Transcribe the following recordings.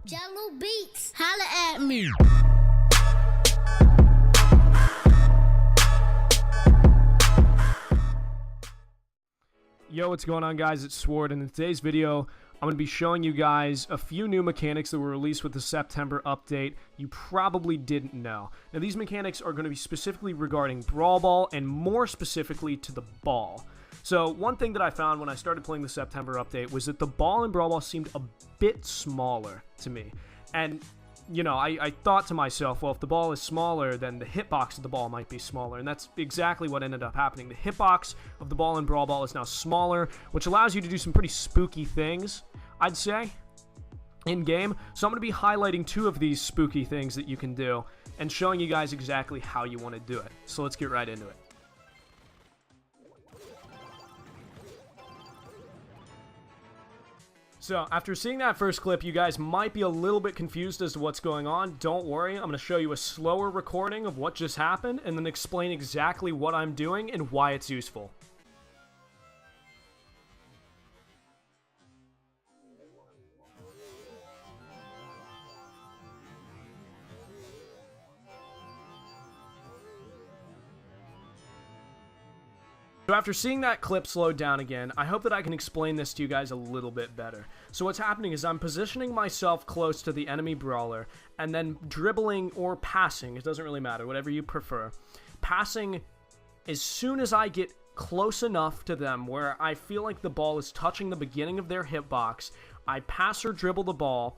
Jello Beats, holla at me. Yo, what's going on, guys? It's Sward, and in today's video, I'm going to be showing you guys a few new mechanics that were released with the September update you probably didn't know. Now, these mechanics are going to be specifically regarding Brawl Ball, and more specifically to the ball. So, one thing that I found when I started playing the September update was that the ball in Brawl Ball seemed a bit smaller to me. And, you know, I thought to myself, well, if the ball is smaller, then the hitbox of the ball might be smaller. And that's exactly what ended up happening. The hitbox of the ball in Brawl Ball is now smaller, which allows you to do some pretty spooky things, I'd say, in-game. So I'm going to be highlighting two of these spooky things that you can do and showing you guys exactly how you want to do it. So let's get right into it. So, after seeing that first clip, you guys might be a little bit confused as to what's going on. Don't worry, I'm going to show you a slower recording of what just happened, and then explain exactly what I'm doing and why it's useful. So after seeing that clip slowed down again, I hope that I can explain this to you guys a little bit better. So what's happening is I'm positioning myself close to the enemy brawler, and then dribbling or passing, it doesn't really matter, whatever you prefer, passing as soon as I get close enough to them where I feel like the ball is touching the beginning of their hitbox. I pass or dribble the ball,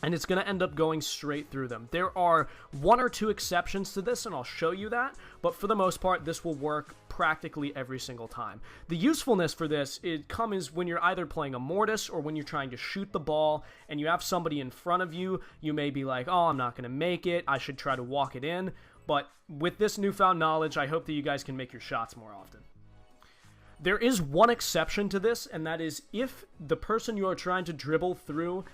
and it's going to end up going straight through them. There are one or two exceptions to this, and I'll show you that, but for the most part, this will work practically every single time. The usefulness for this comes when you're either playing a Mortis or when you're trying to shoot the ball, and you have somebody in front of you. You may be like, oh, I'm not going to make it, I should try to walk it in, but with this newfound knowledge, I hope that you guys can make your shots more often. There is one exception to this, and that is if the person you are trying to dribble through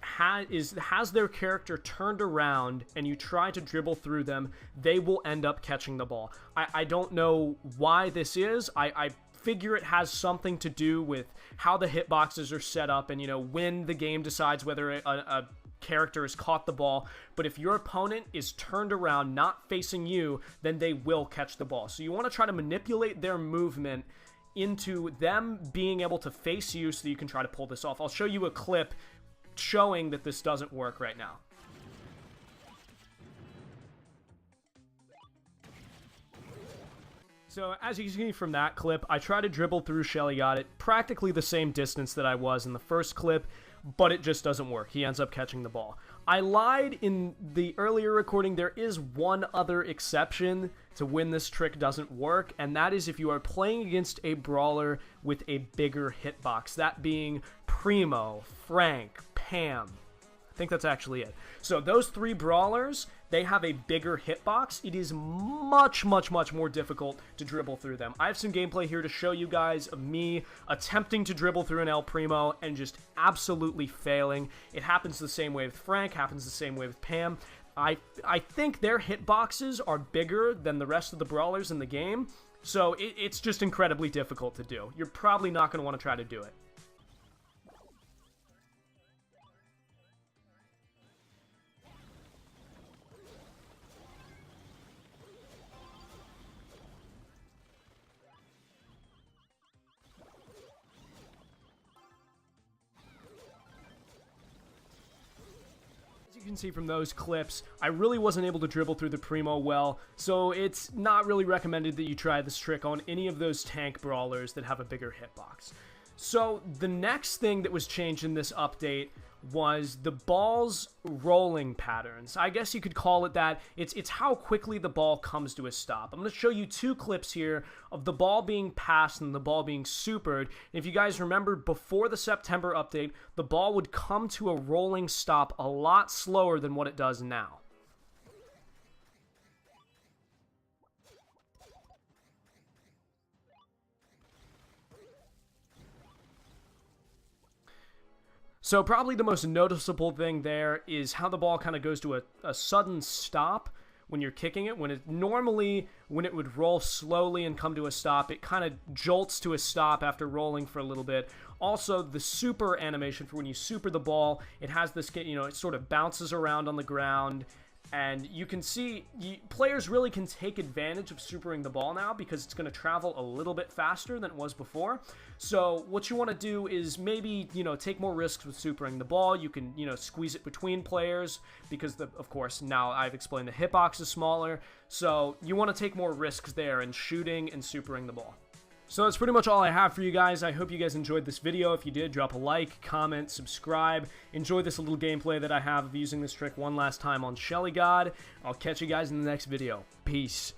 has their character turned around and you try to dribble through them, they will end up catching the ball. I don't know why this is. I figure it has something to do with how the hitboxes are set up and, you know, when the game decides whether a character has caught the ball. But if your opponent is turned around, not facing you, then they will catch the ball. So you want to try to manipulate their movement into them being able to face you so that you can try to pull this off. I'll show you a clip showing that this doesn't work right now. So as you can see from that clip, I try to dribble through Shelly Got It practically the same distance that I was in the first clip, but it just doesn't work. He ends up catching the ball. I lied in the earlier recording. There is one other exception to when this trick doesn't work, and that is if you are playing against a brawler with a bigger hitbox, that being Primo, Frank, Pam. I think that's actually it. So those three brawlers, they have a bigger hitbox. It is much more difficult to dribble through them. I have some gameplay here to show you guys of me attempting to dribble through an El Primo and just absolutely failing. It happens the same way with Frank, happens the same way with Pam. I think their hitboxes are bigger than the rest of the brawlers in the game, so it's just incredibly difficult to do. You're probably not going to want to try to do it. You can see from those clips, I really wasn't able to dribble through the Primo well, so it's not really recommended that you try this trick on any of those tank brawlers that have a bigger hitbox. So the next thing that was changed in this update was the ball's rolling patterns. I guess you could call it that. It's how quickly the ball comes to a stop. I'm going to show you two clips here of the ball being passed and the ball being supered. And if you guys remember, before the September update, the ball would come to a rolling stop a lot slower than what it does now. So probably the most noticeable thing there is how the ball kind of goes to a sudden stop when you're kicking it. When it would roll slowly and come to a stop, it kind of jolts to a stop after rolling for a little bit. Also, the super animation for when you super the ball, it has this, it sort of bounces around on the ground. And you can see, players really can take advantage of supering the ball now because it's going to travel a little bit faster than it was before. So what you want to do is maybe, take more risks with supering the ball. You can, squeeze it between players because, of course, now I've explained the hitbox is smaller. So you want to take more risks there in shooting and supering the ball. So that's pretty much all I have for you guys. I hope you guys enjoyed this video. If you did, drop a like, comment, subscribe. Enjoy this little gameplay that I have of using this trick one last time on Shelly God. I'll catch you guys in the next video. Peace.